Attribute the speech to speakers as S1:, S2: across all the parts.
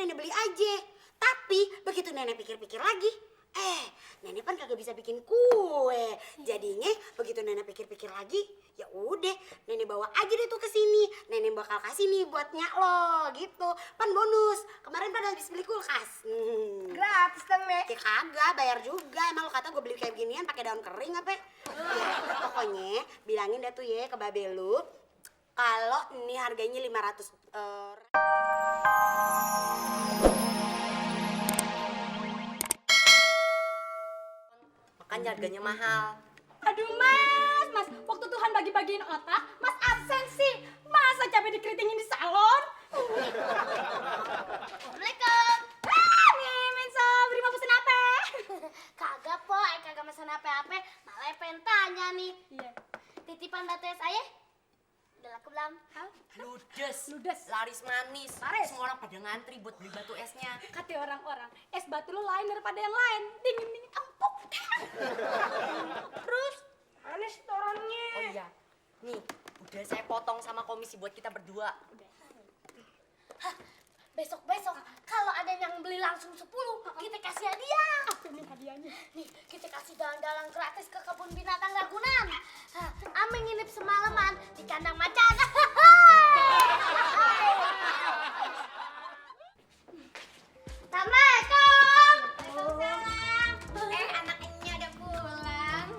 S1: nenek beli aja. Tapi begitu nenek pikir-pikir lagi, nenek kan kagak bisa bikin kue. Jadinya begitu nenek pikir-pikir lagi, ya udah nenek bawa aja deh tuh ke sini. Nenek bakal kasih nih buat nyak lo gitu. Pan bonus. Kemarin pada habis beli kulkas.
S2: Gratis dong, Nek.
S1: Ya kagak, bayar juga. Emang lo kata gue beli kayak ginian pakai daun kering apa? Ya, pokoknya bilangin dah tuh ya ke babe lu kalau ini harganya 500
S3: makanya harganya mahal.
S2: Aduh mas, waktu Tuhan bagi-bagiin otak, mas absen sih. Masa capek dikeritingin di salon?
S4: Assalamualaikum.
S2: Mimin Sabri mau pesen apa?
S4: Kagak po, kagak mesen apa-apa. Malah pengen tanya nih.
S2: Iya.
S4: Titipan batu es ayah udah laku belum?
S3: Ludes, laris manis. Semua orang pada ngantri buat beli batu esnya.
S2: Kata orang-orang, es batu lu lain daripada yang lain. Dingin empuk. Terus, mana setorannya?
S3: Oh iya, nih udah saya potong sama komisi buat kita berdua.
S4: Hah, besok-besok kalau ada yang beli langsung 10, kita kasih hadiah.
S2: Apa nih hadiahnya?
S4: Nih, kita kasih jalan-jalan gratis ke kebun binatang Ragunan. Ame nginep semalaman di kandang macan. Assalamualaikum. Waalaikumsalam. Anaknya udah pulang.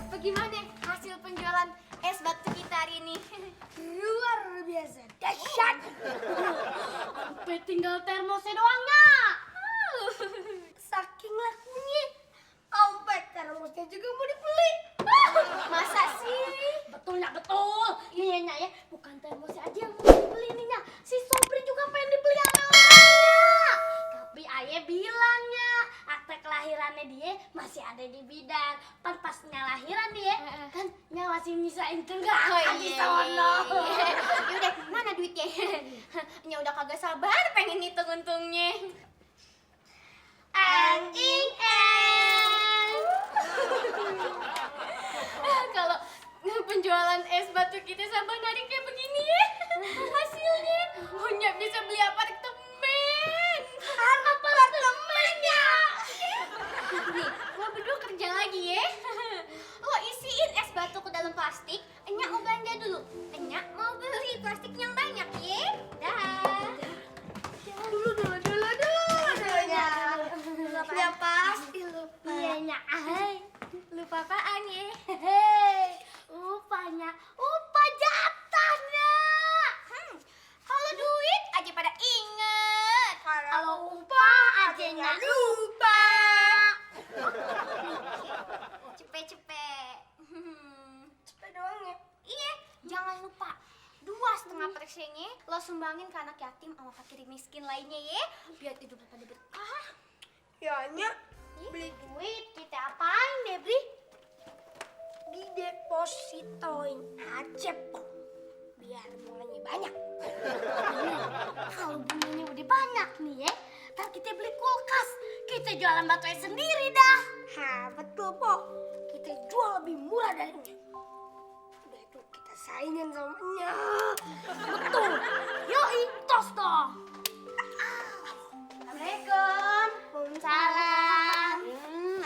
S4: Bagaimana hasil penjualan es batu kita hari ini?
S2: Luar biasa, dahsyat.
S4: Sampai tinggal termosnya doang nggak?
S2: Saking lakunya, sampai termosnya juga mau dibeli.
S4: Masa sih?
S2: Betul ya, betul.
S4: Iya Nya ya, bukan termosnya aja yang mau dibeli nih Nya. Si Sobri juga pengen dibeli sama orangnya. Tapi ayah bilangnya akte kelahirannya dia masih ada di bidan. Pasnya lahiran dia kan Nya masih nyisain tenggakan di sono.
S5: Yaudah, mana duitnya? Nya udah kagak sabar pengen hitung untungnya.
S4: Anjing
S5: Kalau penjualan es batu kita sabar narik kayak begini ya, hasilnya Nya bisa beli apartemen.
S4: apartemen ya.
S5: Nih, lo berdua kerja lagi ya. Lo isiin es batu ke dalam plastik. Nya mau belanja dulu. Nya mau beli plastik yang banyak ya. Dah.
S4: Dulu Nya.
S5: Ya pasti lupa.
S4: Iya Nya.
S5: Lupa apaan ya?
S4: Upanya, upa jatahnya.
S5: Kalau duit aja pada inget.
S4: Kalau upah aja nggak lupa.
S5: Cepet-cepet.
S4: Cepet doang ya.
S5: Iya, jangan lupa 2,5%-nya lo sumbangin ke anak yatim sama fakir miskin lainnya ya, biar hidup lo pada berkah.
S2: Ya, Nya,
S4: Beli duit kita apain deh beli?
S2: didepositoin aja, Po. Biar bunganya banyak.
S4: Kalau bunganya udah banyak nih ya, ntar kita beli kulkas. Kita jualan batu es sendiri dah.
S2: Hah, betul, Po. Kita jual lebih murah dari Nya. Udah itu kita saingan sama Nya.
S4: Betul. Yoi, tos dong.
S5: Assalamualaikum.
S4: Salam.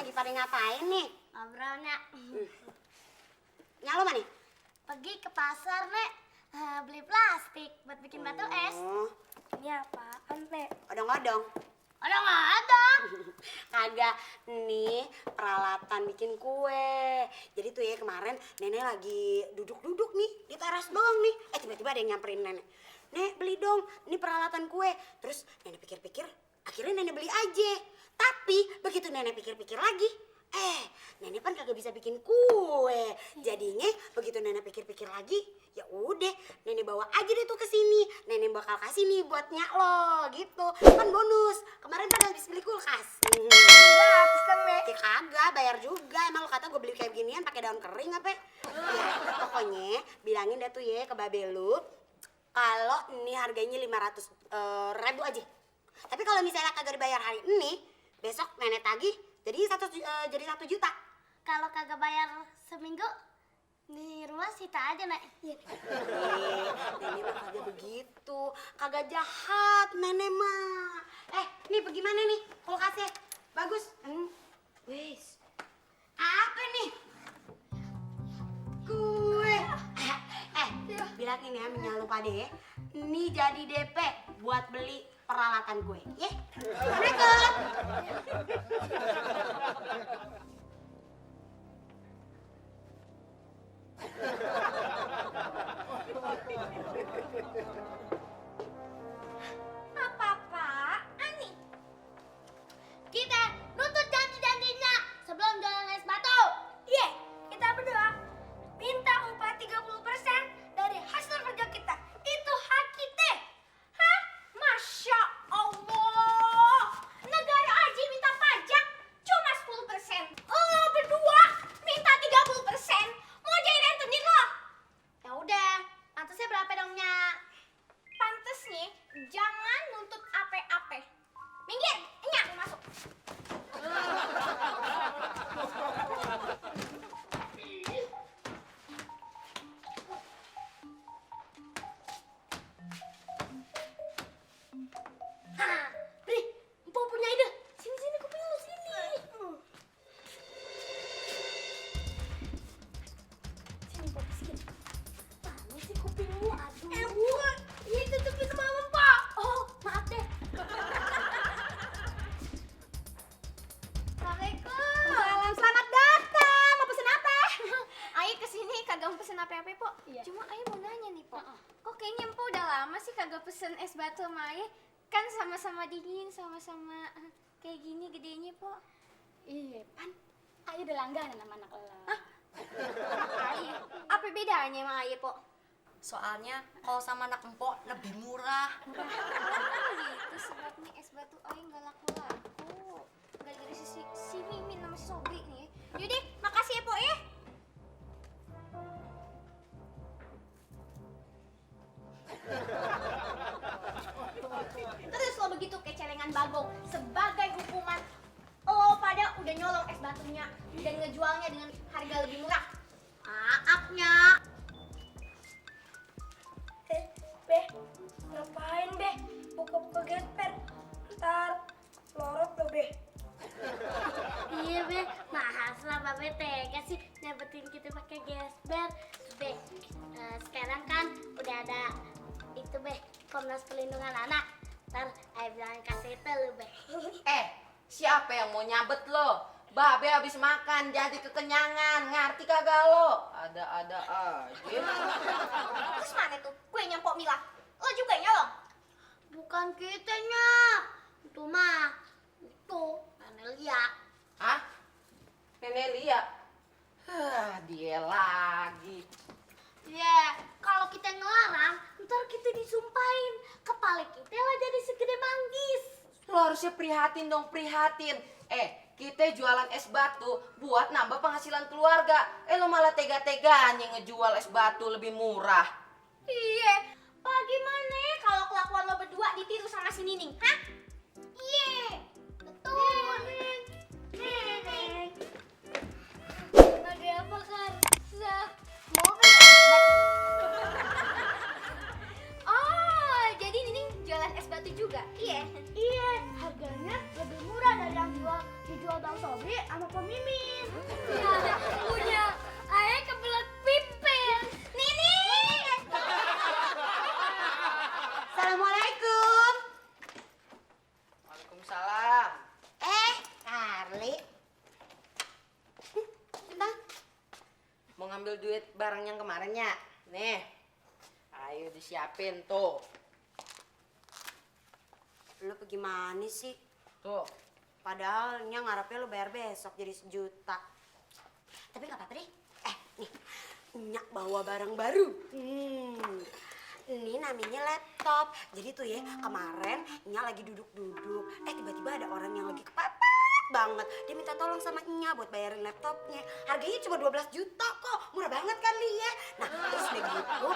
S1: lagi pada ngapain nih?
S4: Ngobrolnya.
S1: Nyak lo mana?
S4: Pergi ke pasar, Nek. Beli plastik buat bikin batu es.
S1: Oh,
S2: Ini apaan, Nek?
S1: odong-odong.
S4: Ada nggak ada?
S1: Kagak, nih peralatan bikin kue. Jadi tuh ya kemarin nenek lagi duduk-duduk nih di teras doang nih. Tiba-tiba ada yang nyamperin nenek. Nek beli dong, ini peralatan kue. Terus nenek pikir-pikir, akhirnya nenek beli aja. Tapi begitu nenek pikir-pikir lagi, nenek kan kagak bisa bikin kue. Jadinya begitu nenek pikir-pikir lagi, ya udah nenek bawa aja deh tuh ke sini. Nenek bakal kasih nih buat nyak lo gitu. Kan bonus. Kemarin pada habis beli kulkas.
S2: Gratis kan, Nek?
S1: Ya kagak, bayar juga. Emang lo kata gue beli kayak ginian pakai daun kering apa? Ya, pokoknya bilangin dah tuh ya ke babe lu kalau ini harganya 500.000 aja. Tapi kalau misalnya kagak dibayar hari ini, besok nenek tagih jadi 1 juta.
S4: Kalau kagak bayar seminggu, Di rumah Sita aja, Nak. Iya.
S1: Nenek mah kagak begitu, kagak jahat nenek mah. Nih bagaimana nih kulkasnya? Bagus? Wes. Apa nih? Kue. Bilangin ya menyalu pade ya. Ini jadi DP buat beli peralatan kue, ya. Assalamualaikum.
S5: Apa-apaan nih? Kita nuntut janji-janjinya sebelum jualan es batu. Iya, kita berdua minta upah 30% dari hasil kerja kita. Itu hak kita. Hah? Masya Allah. Negara aja minta pajak cuma 10%. Lo berdua minta 30%. Mau jadi rentenir lo? Ya udah, pantasnya berapa dong, Nyak? Pantasnya jangan nuntut ape-ape. Minggir, Nyak masuk. Hah, Bri, Empo punya ide. Sini, kuping lu sini. Sini, Empo, sini. Mana sih kupingmu? Aduh. Ini tutupin sama Empo. Oh, maaf deh. Assalamualaikum.
S2: Salam, selamat datang. Mau pesen apa?
S5: Ayo kesini kagak mau pesen apa-apa, Po.
S2: Iya.
S5: Cuma Ayo mau nanya nih, Po. Kok kayaknya Empo udah lama sih kagak pesen es batu sama Ayo? Kan sama-sama dingin, sama-sama kayak gini gedenya, Po.
S2: Iya, Pan. Ayo udah langganan sama anak lo.
S5: Ayo. Apa bedanya sama Ayo, Po?
S3: Soalnya kalau sama anak empok lebih murah.
S5: Gitu sebabnya es batu Ayo nggak laku-laku. Gara-gara si Mimin sama si Sobri nih. Yaudah, makasih ya, Po ya. Terus lo begitu kayak celengan bagong sebagai hukuman lo pada udah nyolong es batunya dan ngejualnya dengan harga lebih murah. Maafnya.
S6: Beh, ngapain beh? Buka-buka gesper, ntar lorot lo beh.
S4: Iya, Be. Mahas lah, Babe tega sih nyebutin kita pakai gesper. Be, sekarang kan udah ada itu, Be, Komnas Perlindungan Anak. Ntar Ayo bilang kasih itu lu, Be.
S3: Siapa yang mau nyabet lo? Babe habis makan jadi kekenyangan, ngerti kagak lo? Ada-ada aja.
S5: Terus mana tuh kue nyempok Mila? Lo juga nyolong?
S4: Bukan kitanya. Itu mah. Itu, Nenek Lia.
S3: Hah? Nenek Lia? Dia lagi.
S4: Iya, kalau kita ngelarang, ntar kita disumpahin. Kepala kita lah jadi segede manggis.
S3: Lo harusnya prihatin dong, prihatin. Kita jualan es batu buat nambah penghasilan keluarga. Lo malah tega-teganya ngejual es batu lebih murah.
S5: Iya. Bagaimana kalau kelakuan lo berdua ditiru sama si Nining, hah? Iya. Betul.
S4: Neneng.
S5: Ada apa, Kar?
S4: Mau beli es batu?
S5: Oh, jadi Nining jualan es batu juga? Iya.
S6: Iya, harganya lebih murah dari yang dijual Bang Sobri sama Pak Mimin.
S4: Punya Ayah kebelet pipis.
S5: Nining!
S1: Assalamualaikum.
S3: Waalaikumsalam.
S1: Carly. Bang,
S3: Mau ngambil duit barang yang kemarin ya? Nih. Ayo disiapin tuh.
S1: lu gimana sih?
S3: Tuh.
S1: Padahal Nya ngarepnya lu bayar besok jadi 1 juta. Tapi nggak apa-apa deh. Nih, Nya bawa barang baru. Ini namanya laptop. Jadi tuh ya, kemarin Nya lagi duduk-duduk. Tiba-tiba ada orang yang lagi kepepet banget. Dia minta tolong sama Nya buat bayarin laptopnya. Harganya cuma 12 juta kok. Murah banget kan Li ya? Nah, terus udah gitu,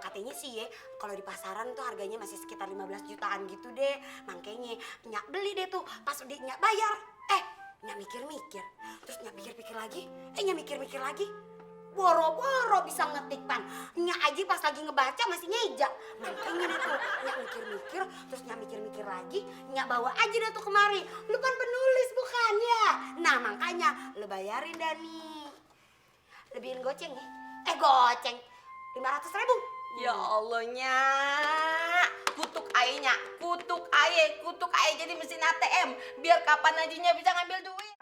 S1: katanya sih ya, kalau di pasaran tuh harganya masih sekitar 15 jutaan gitu deh. Makanya Nya beli deh tuh. Pas udah Nya bayar, Nya mikir-mikir. Terus Nya pikir-pikir lagi. Nya mikir-mikir lagi. Boro-boro boro bisa ngetik pan. Nya aja pas lagi ngebaca masih ngeja. Makanya deh tuh, Nya mikir-mikir, terus Nya mikir-mikir lagi, Nya bawa aja deh tuh kemari. Lu kan penulis bukan ya? Nah makanya lu bayarin Dani. Lebihin goceng ya? Goceng 500.000.
S3: Ya Allahnya, kutuk aye jadi mesin ATM biar kapan aja bisa ngambil duit.